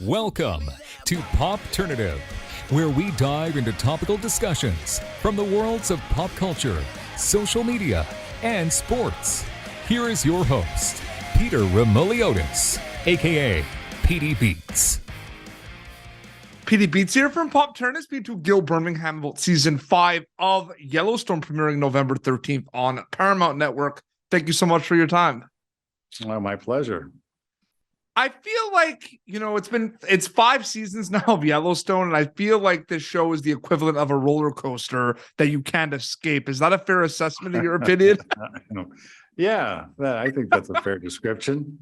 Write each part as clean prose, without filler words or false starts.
Welcome to Popternative, where we dive into topical discussions from the worlds of pop culture, social media, and sports. Here is your host, Peter Remoliotis, aka PD Beats. PD Beats here from Popternative, speaking to Gil Birmingham about season 5 of Yellowstone, premiering November 13th on Paramount Network. Thank you so much for your time. Well, my pleasure. I feel like, it's 5 seasons now of Yellowstone, and I feel like this show is the equivalent of a roller coaster that you can't escape. Is that a fair assessment in your opinion? Yeah, I think that's a fair description.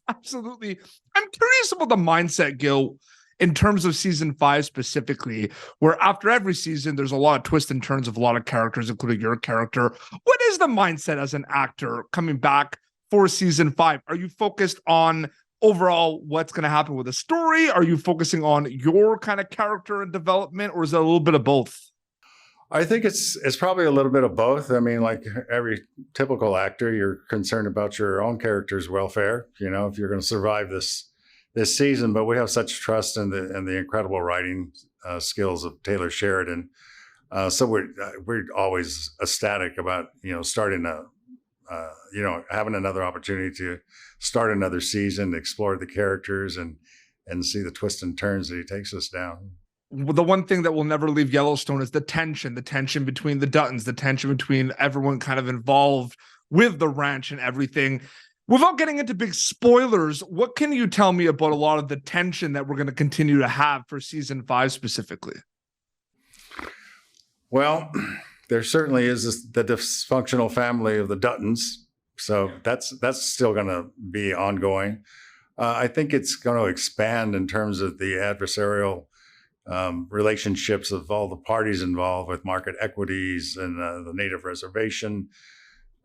Absolutely. I'm curious about the mindset, Gil, in terms of season 5 specifically, where after every season, there's a lot of twists and turns of a lot of characters, including your character. What is the mindset as an actor coming back for season 5? Are you focused on overall what's going to happen with the story? Are you focusing on your kind of character and development, or is it a little bit of both? I think it's probably a little bit of both. I mean, like every typical actor, you're concerned about your own character's welfare, if you're going to survive this season. But we have such trust in the incredible writing skills of Taylor Sheridan. So we're always ecstatic about, starting having another opportunity to start another season, explore the characters and see the twists and turns that he takes us down. The one thing that will never leave Yellowstone is the tension between the Duttons, the tension between everyone kind of involved with the ranch and everything. Without getting into big spoilers, what can you tell me about a lot of the tension that we're going to continue to have for season 5 specifically? Well, there certainly is the dysfunctional family of the Duttons. So that's still going to be ongoing. I think it's going to expand in terms of the adversarial relationships of all the parties involved with market equities and the native reservation.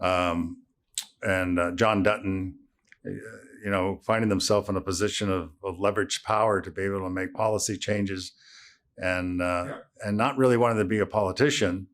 And John Dutton, finding himself in a position of leveraged power to be able to make policy changes and not really wanting to be a politician.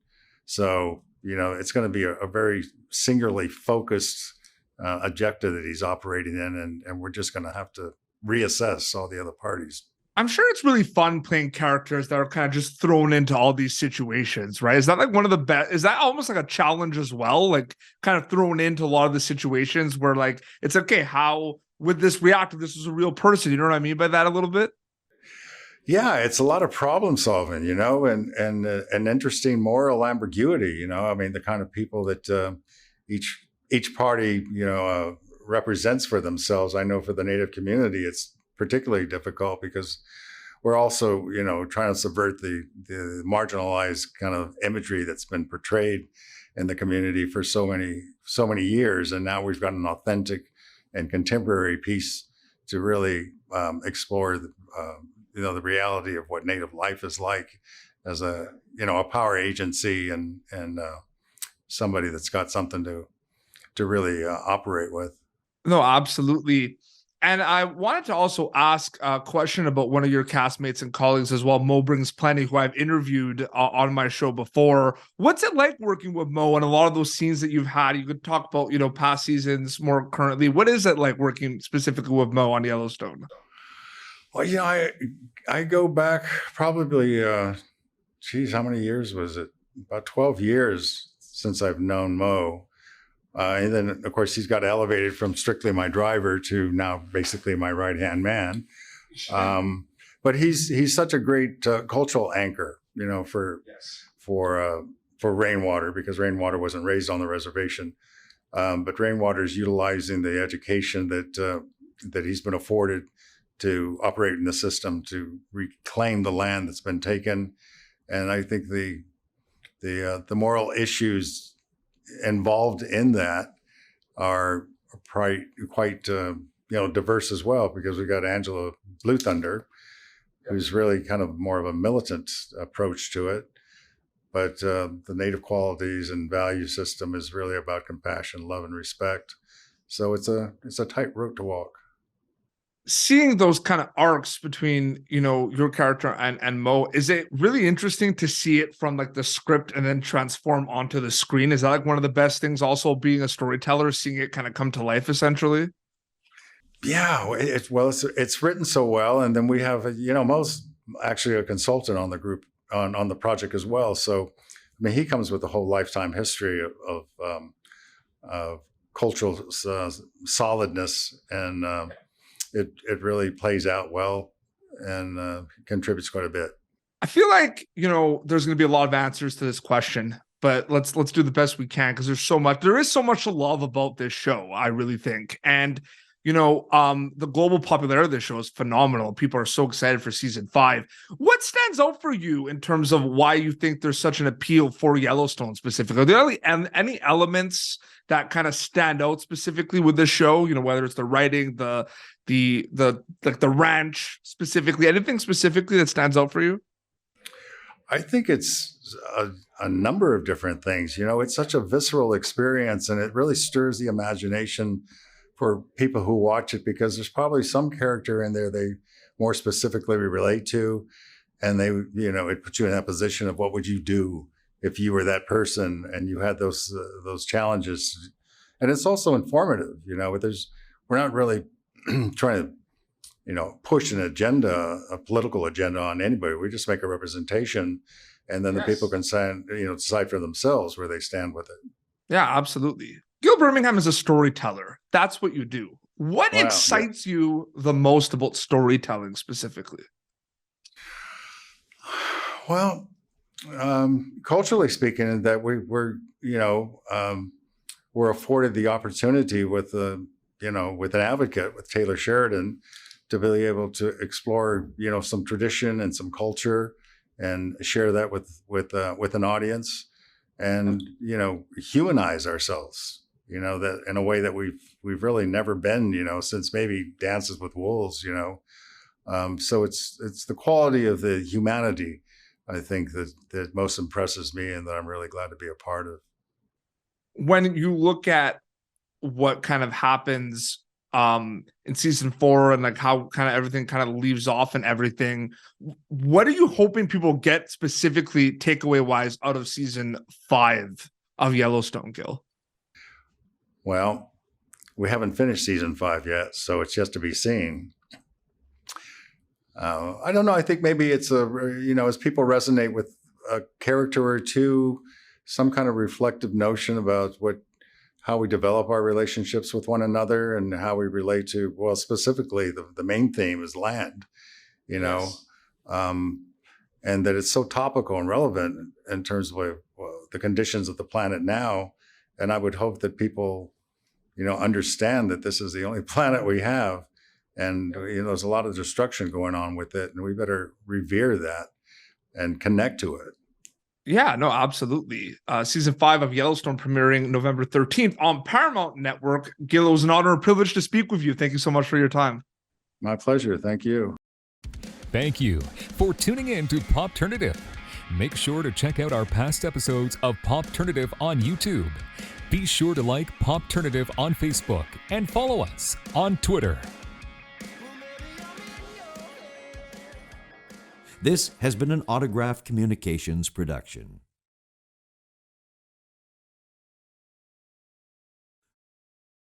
So, it's going to be a very singularly focused objective that he's operating in, and we're just going to have to reassess all the other parties. I'm sure it's really fun playing characters that are kind of just thrown into all these situations, right? Is that like one of the best? Is that almost like a challenge as well? Like kind of thrown into a lot of the situations where like, it's okay, how would this react if this was a real person? You know what I mean by that a little bit? Yeah, it's a lot of problem solving, and an interesting moral ambiguity, I mean, the kind of people that each party, represents for themselves. I know for the Native community, it's particularly difficult because we're also, trying to subvert the marginalized kind of imagery that's been portrayed in the community for so many years. And now we've got an authentic and contemporary piece to really explore the reality of what Native life is like as a power agency and somebody that's got something to really operate with. No, absolutely. And I wanted to also ask a question about one of your castmates and colleagues as well, Mo Brings Plenty, who I've interviewed on my show before. What's it like working with Mo and a lot of those scenes that you've had? You could talk about, past seasons more currently. What is it like working specifically with Mo on Yellowstone? Well, I go back probably, how many years was it? About 12 years since I've known Mo. And then, of course, he's got elevated from strictly my driver to now basically my right-hand man. But he's such a great cultural anchor, for Rainwater, because Rainwater wasn't raised on the reservation. But Rainwater's utilizing the education that he's been afforded to operate in the system to reclaim the land that's been taken. And I think the moral issues involved in that are quite diverse as well, because we've got Angela Blue Thunder, who's really kind of more of a militant approach to it. But the Native qualities and value system is really about compassion, love, and respect. So it's a tight road to walk. Seeing those kind of arcs between, your character and Mo, is it really interesting to see it from like the script and then transform onto the screen? Is that like one of the best things also being a storyteller, seeing it kind of come to life essentially? Yeah, it's written so well, and then we have Mo's actually a consultant on the group on the project as well. So, I mean, he comes with a whole lifetime history of cultural solidness, and it really plays out well and contributes quite a bit. I feel like, there's going to be a lot of answers to this question, but let's do the best we can, because there is so much to love about this show, I really think. And the global popularity of this show is phenomenal. People are so excited for season 5. What stands out for you in terms of why you think there's such an appeal for Yellowstone specifically? Are there any elements that kind of stand out specifically with this show? Whether it's the writing, the ranch specifically, anything specifically that stands out for you? I think it's a number of different things. It's such a visceral experience, and it really stirs the imagination for people who watch it, because there's probably some character in there they more specifically relate to, and it puts you in that position of what would you do if you were that person and you had those challenges. And it's also informative. We're not really trying to push an agenda, a political agenda on anybody. We just make a representation, and then the people can decide for themselves where they stand with it. Yeah, absolutely. Gil Birmingham is a storyteller. That's what you do. What excites you the most about storytelling specifically? Well, culturally speaking, that we're afforded the opportunity with an advocate, with Taylor Sheridan, to be able to explore some tradition and some culture and share that with an audience, and humanize ourselves. That in a way that we've really never been, since maybe Dances with Wolves, so it's the quality of the humanity, I think, that most impresses me, and that I'm really glad to be a part of. When you look at what kind of happens in season 4, and like how kind of everything kind of leaves off and everything, what are you hoping people get specifically takeaway wise out of season 5 of Yellowstone, Gil? Well, we haven't finished season 5 yet, so it's yet to be seen. I don't know. I think maybe it's as people resonate with a character or two, some kind of reflective notion about how we develop our relationships with one another, and how we relate to, well, specifically the main theme is land, and that it's so topical and relevant in terms of the conditions of the planet now. And I would hope that people understand that this is the only planet we have, and there's a lot of destruction going on with it, and we better revere that and connect to it. Yeah, no, absolutely. Season 5 of Yellowstone premiering November 13th on Paramount Network. Gil, it was an honor and privilege to speak with you. Thank you so much for your time. My pleasure. Thank you. Thank you for tuning in to Popternative. Make sure to check out our past episodes of Popternative on YouTube. Be sure to like Popternative on Facebook and follow us on Twitter. This has been an Autograph Communications production.